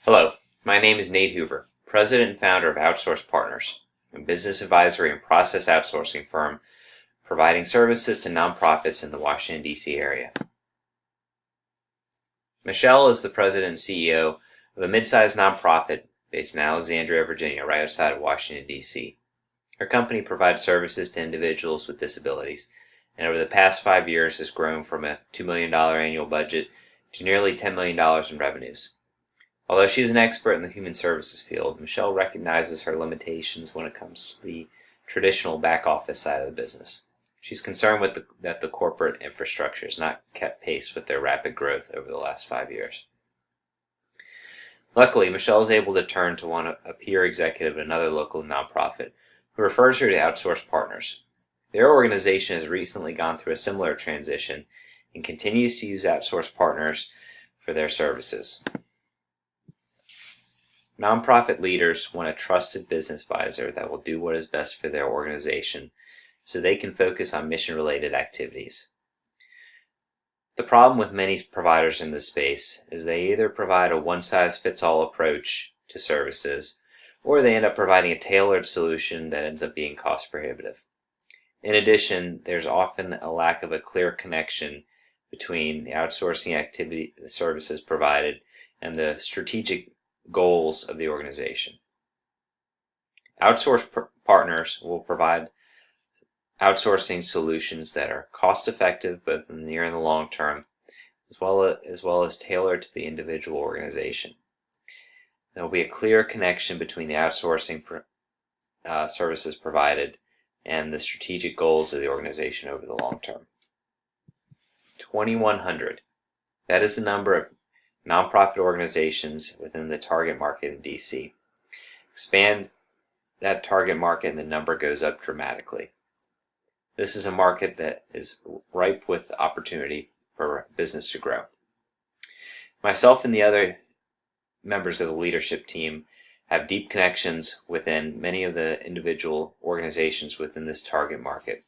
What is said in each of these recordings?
Hello, my name is Nate Hoover, President and founder of Outsource Partners, a business advisory and process outsourcing firm providing services to nonprofits in the Washington, D.C. area. Michelle is the president and CEO of a mid-sized nonprofit based in Alexandria, Virginia, right outside of Washington, D.C. Her company provides services to individuals with disabilities, and over the past 5 years has grown from a $2 million annual budget to nearly $10 million in revenues. Although she is an expert in the human services field, Michelle recognizes her limitations when it comes to the traditional back office side of the business. She's concerned that the corporate infrastructure has not kept pace with their rapid growth over the last 5 years. Luckily, Michelle is able to turn to a peer executive at another local nonprofit who refers her to Outsource Partners. Their organization has recently gone through a similar transition and continues to use Outsource Partners for their services. Nonprofit leaders want a trusted business advisor that will do what is best for their organization so they can focus on mission-related activities. The problem with many providers in this space is they either provide a one-size-fits-all approach to services, or they end up providing a tailored solution that ends up being cost-prohibitive. In addition, there's often a lack of a clear connection between the outsourcing activity, the services provided, and the strategic goals of the organization. Outsource partners will provide outsourcing solutions that are cost-effective both in the near and the long term, as well as tailored to the individual organization. There will be a clear connection between the outsourcing services provided and the strategic goals of the organization over the long term. 2,100. That is the number of nonprofit organizations within the target market in DC. Expand that target market and the number goes up dramatically. This is a market that is ripe with opportunity for business to grow. Myself and the other members of the leadership team have deep connections within many of the individual organizations within this target market,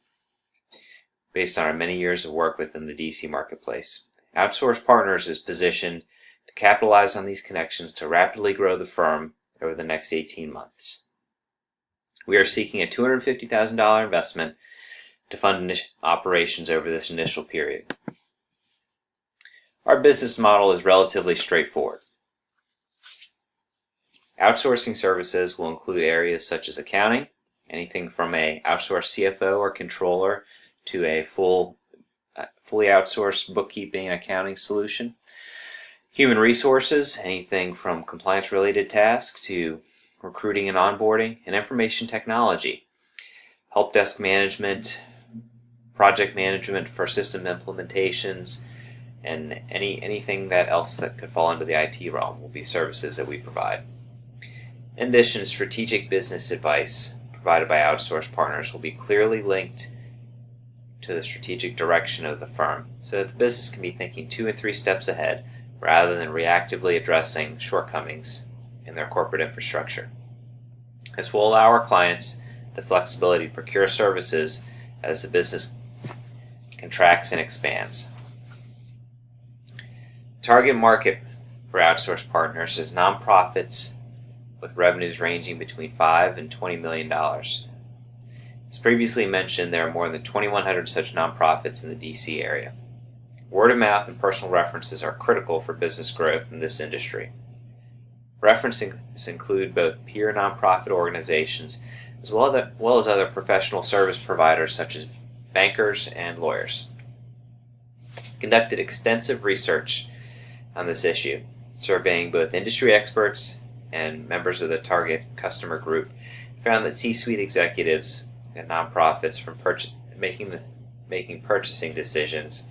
based on our many years of work within the DC marketplace. Outsource Partners is positioned to capitalize on these connections to rapidly grow the firm over the next 18 months. We are seeking a $250,000 investment to fund operations over this initial period. Our business model is relatively straightforward. Outsourcing services will include areas such as accounting, anything from an outsourced CFO or controller to a fully outsourced bookkeeping and accounting solution. Human resources, anything from compliance-related tasks to recruiting and onboarding, and information technology, help desk management, project management for system implementations, and anything else that could fall into the IT realm will be services that we provide. In addition, strategic business advice provided by Outsource Partners will be clearly linked to the strategic direction of the firm so that the business can be thinking 2 and 3 steps ahead rather than reactively addressing shortcomings in their corporate infrastructure. This will allow our clients the flexibility to procure services as the business contracts and expands. Target market for Outsource Partners is nonprofits with revenues ranging between $5 and $20 million. As previously mentioned, there are more than 2,100 such nonprofits in the DC area. Word of mouth and personal references are critical for business growth in this industry. References include both peer nonprofit organizations as well as other professional service providers such as bankers and lawyers. Conducted extensive research on this issue, surveying both industry experts and members of the target customer group, found that C-suite executives and nonprofits from making purchasing decisions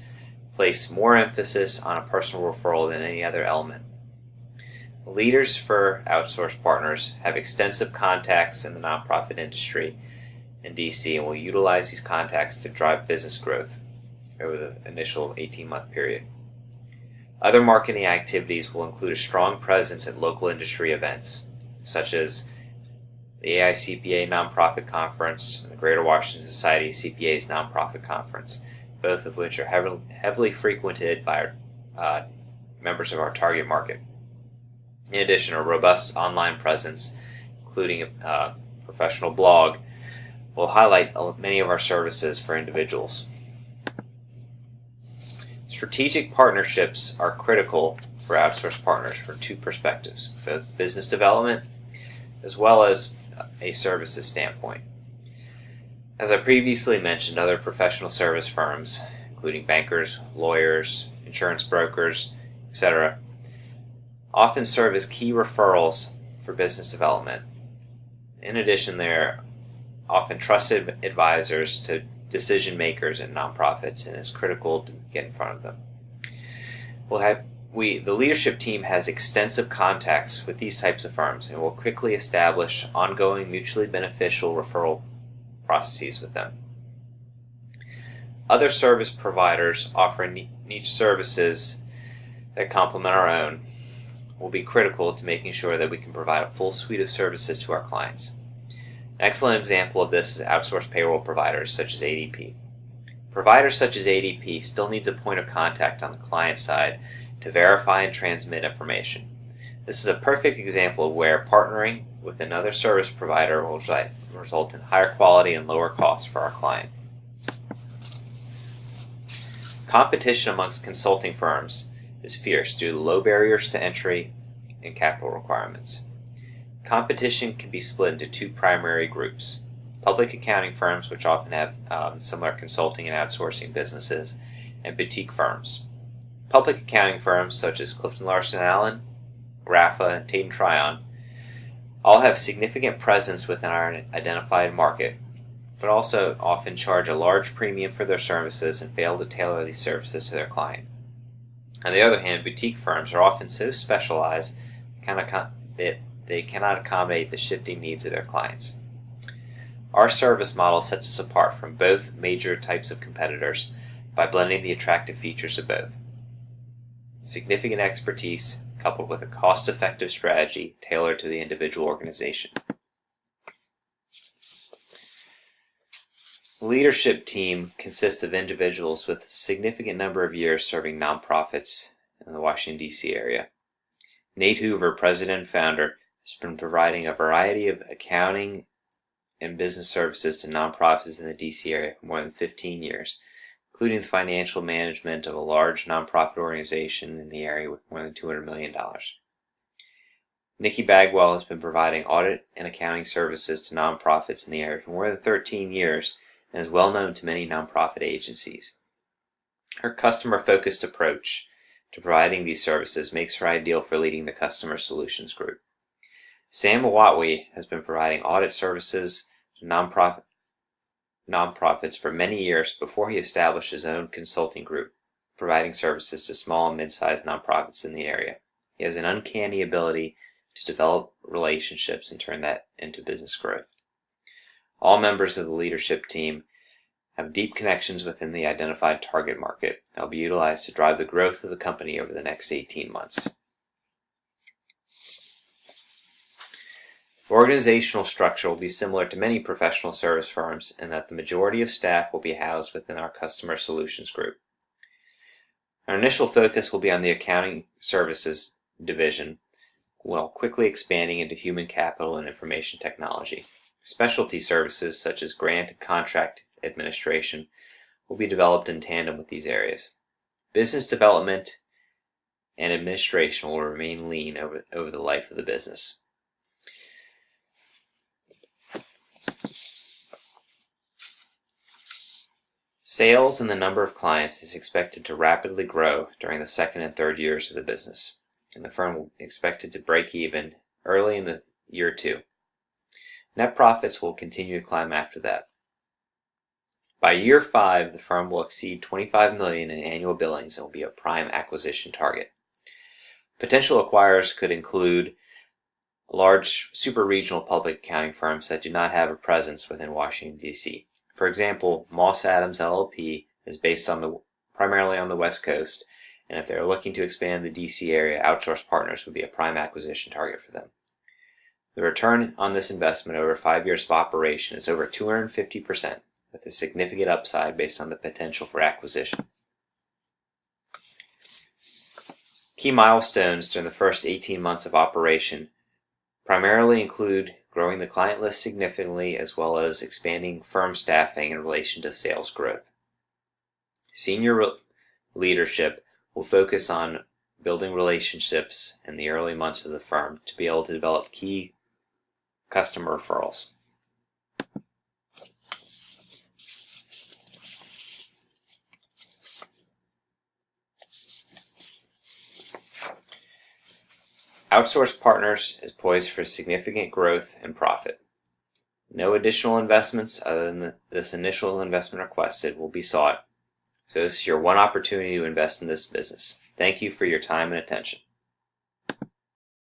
place more emphasis on a personal referral than any other element. Leaders for Outsource Partners have extensive contacts in the nonprofit industry in DC and will utilize these contacts to drive business growth over the initial 18-month period. Other marketing activities will include a strong presence at local industry events, such as the AICPA Nonprofit Conference and the Greater Washington Society of CPAs Nonprofit Conference, both of which are heavily frequented by members of our target market. In addition, a robust online presence, including a professional blog, will highlight many of our services for individuals. Strategic partnerships are critical for outsourced partners from two perspectives, both business development as well as a services standpoint. As I previously mentioned, other professional service firms, including bankers, lawyers, insurance brokers, etc., often serve as key referrals for business development. In addition, they're often trusted advisors to decision makers in nonprofits, and it's critical to get in front of them. The leadership team has extensive contacts with these types of firms and will quickly establish ongoing mutually beneficial referral processes with them. Other service providers offering niche services that complement our own will be critical to making sure that we can provide a full suite of services to our clients. An excellent example of this is outsourced payroll providers such as ADP. Providers such as ADP still needs a point of contact on the client side to verify and transmit information. This is a perfect example of where partnering with another service provider will result in higher quality and lower costs for our client. Competition amongst consulting firms is fierce due to low barriers to entry and capital requirements. Competition can be split into two primary groups: public accounting firms, which often have similar consulting and outsourcing businesses, and boutique firms. Public accounting firms such as Clifton Larson Allen, Rafa, and Tate & Tryon all have significant presence within our identified market, but also often charge a large premium for their services and fail to tailor these services to their client. On the other hand, boutique firms are often so specialized that they cannot accommodate the shifting needs of their clients. Our service model sets us apart from both major types of competitors by blending the attractive features of both: significant expertise coupled with a cost-effective strategy tailored to the individual organization. The leadership team consists of individuals with a significant number of years serving nonprofits in the Washington, D.C. area. Nate Hoover, president and founder, has been providing a variety of accounting and business services to nonprofits in the D.C. area for more than 15 years, including the financial management of a large nonprofit organization in the area with more than $200 million. Nikki Bagwell has been providing audit and accounting services to nonprofits in the area for more than 13 years and is well known to many nonprofit agencies. Her customer-focused approach to providing these services makes her ideal for leading the Customer Solutions Group. Sam Awatwi has been providing audit services to nonprofits for many years before he established his own consulting group, providing services to small and mid-sized nonprofits in the area. He has an uncanny ability to develop relationships and turn that into business growth. All members of the leadership team have deep connections within the identified target market that will be utilized to drive the growth of the company over the next 18 months. The organizational structure will be similar to many professional service firms in that the majority of staff will be housed within our Customer Solutions Group. Our initial focus will be on the accounting services division, while quickly expanding into human capital and information technology. Specialty services such as grant and contract administration will be developed in tandem with these areas. Business development and administration will remain lean over the life of the business. Sales and the number of clients is expected to rapidly grow during the second and third years of the business, and the firm will be expected to break even early in the year 2. Net profits will continue to climb after that. By year 5, the firm will exceed $25 million in annual billings and will be a prime acquisition target. Potential acquirers could include large super-regional public accounting firms that do not have a presence within Washington, D.C. For example, Moss Adams LLP is based primarily on the West Coast, and if they're looking to expand the D.C. area, outsourced partners would be a prime acquisition target for them. The return on this investment over 5 years of operation is over 250%, with a significant upside based on the potential for acquisition. Key milestones during the first 18 months of operation primarily include growing the client list significantly as well as expanding firm staffing in relation to sales growth. Senior leadership will focus on building relationships in the early months of the firm to be able to develop key customer referrals. Outsourced Partners is poised for significant growth and profit. No additional investments other than this initial investment requested will be sought, so this is your one opportunity to invest in this business. Thank you for your time and attention.